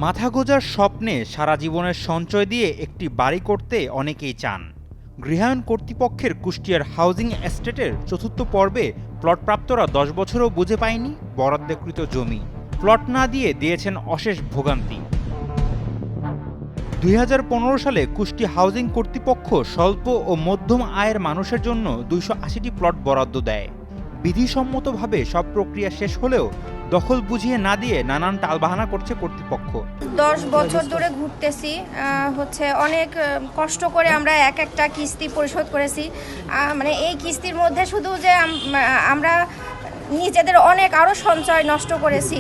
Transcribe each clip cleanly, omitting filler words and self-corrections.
মাথা গোঁজার স্বপ্নে সারা জীবনের সঞ্চয় দিয়ে একটি বাড়ি করতে অনেকেই চান। গৃহায়ণ কর্তৃপক্ষের কুষ্টিয়ার হাউজিং এস্টেটের চতুর্থ পর্বে প্লটপ্রাপ্তরা 10 বছরও বুঝে পায়নি বরাদ্দকৃত জমি। প্লট না দিয়ে দিয়েছেন অশেষ ভোগান্তি। 2015 সালে কুষ্টিয়া হাউজিং কর্তৃপক্ষ স্বল্প ও মধ্যম আয়ের মানুষের জন্য 280টি প্লট বরাদ্দ দেয়। বিধিসম্মতভাবে সব প্রক্রিয়া শেষ হলেও দখল বুঝিয়ে না দিয়ে নানান টালবাহানা করছে কর্তৃপক্ষ। 10 বছর ধরে ঘুরতেছি, অনেক কষ্ট করে আমরা একটা কিস্তি পরিশোধ করেছি। মানে এই কিস্তির মধ্যে শুধু যে আমরা নিজেদের অনেক আরও সঞ্চয় নষ্ট করেছি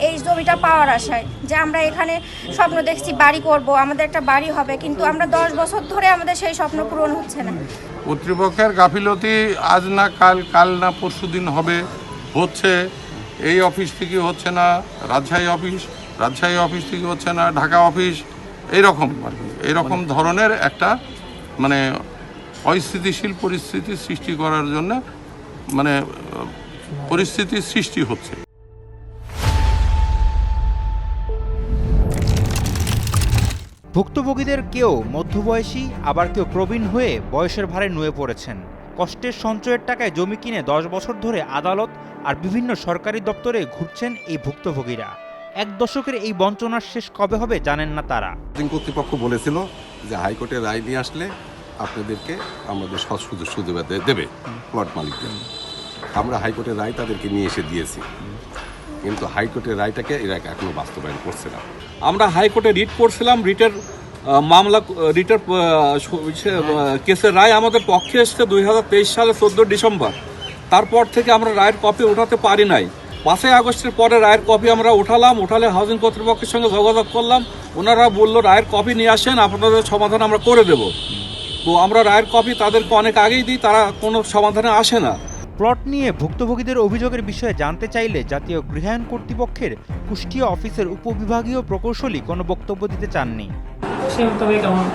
এই জমিটা পাওয়ার আশায়, যে আমরা এখানে স্বপ্ন দেখছি বাড়ি করব, আমাদের একটা বাড়ি হবে, কিন্তু আমরা 10 বছর ধরে আমাদের সেই স্বপ্ন পূরণ হচ্ছে না। কর্তৃপক্ষের গাফিলতি আজ না কাল, কাল না পরশু দিন হচ্ছে। এই অফিস থেকে হচ্ছে না রাজশাহী অফিস থেকে হচ্ছে না ঢাকা অফিস, এইরকম আর কি, এইরকম ধরনের একটা মানে অস্থিতিশীল পরিস্থিতি সৃষ্টি করার জন্য পরিস্থিতির সৃষ্টি হচ্ছে। ভুক্তভোগীদের কেউ মধ্যবয়সী, আবার কেউ প্রবীণ হয়ে বয়সের ভারে নুয়ে পড়েছেন। কষ্টের সঞ্চয়ের টাকায় জমি কিনে 10 বছর ধরে আদালত আর বিভিন্ন সরকারি দপ্তরে ঘুরছেন এই ভুক্তভোগীরা। 1 দশকের এই বঞ্চনার শেষ কবে হবে জানেন না তারা। কর্তৃপক্ষ বলেছিল যে হাইকোর্টের রায় নিয়ে আসলে আপনাদেরকে আমাদের সব সুযোগ দেবে প্লট মালিকদের। আমরা হাইকোর্টের রায় তাদেরকে নিয়ে এসে দিয়েছি, কিন্তু হাইকোর্টের রায়টাকে এরা এখনো বাস্তবায়ন করছে না। আমরা হাইকোর্টে রিট করছিলাম, রিটের কেসের রায় আমাদের পক্ষে এসছে 2023 সালে 14 ডিসেম্বর। তারপর থেকে আমরা রায়ের কপি উঠাতে পারি নাই। 5 আগস্টের পরে রায়ের কপি আমরা উঠালে হাউজিং কর্তৃপক্ষের সঙ্গে যোগাযোগ করলাম। ওনারা বললো রায়ের কপি নিয়ে আসেন, আপনাদের সমাধান আমরা করে দেব। তো আমরা রায়ের কপি তাদেরকে অনেক আগেই দিই, তারা কোনো সমাধানে আসে না। প্লট নিয়ে ভুক্তভোগীদের অভিযোগের বিষয়ে জানতে চাইলে জাতীয় গৃহায়ণ কর্তৃপক্ষের কুষ্টিয়া অফিসের উপবিভাগীয় প্রকৌশলী কোনো বক্তব্য দিতে চাননি। তবে কেমন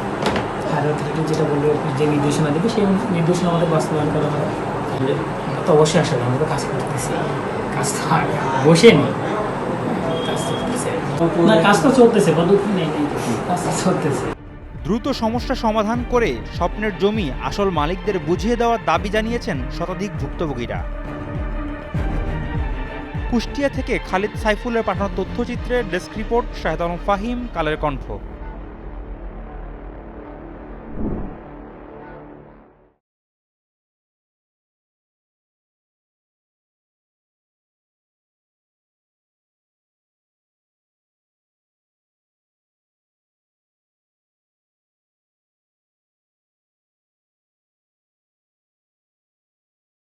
যেটা বললো, যে নির্দেশনা দেবে সেই নির্দেশনা আমাদের বাস্তবায়ন করা হবে। তো অবশ্যই আসলে আমরা তো কাজ করতেছি, কাজ তো বসে নেই, কাজ তো চলতেছে, কাজটা চলতেছে। দ্রুত সমস্যা সমাধান করে স্বপ্নের জমি আসল মালিকদের বুঝিয়ে দেওয়ার দাবি জানিয়েছেন শতাধিক ভুক্তভোগীরা। কুষ্টিয়া থেকে খালিদ সাইফুলের পাঠানো তথ্যচিত্রের ডেস্ক রিপোর্ট, শাহেদ আলম ফাহিম, কালের কণ্ঠ।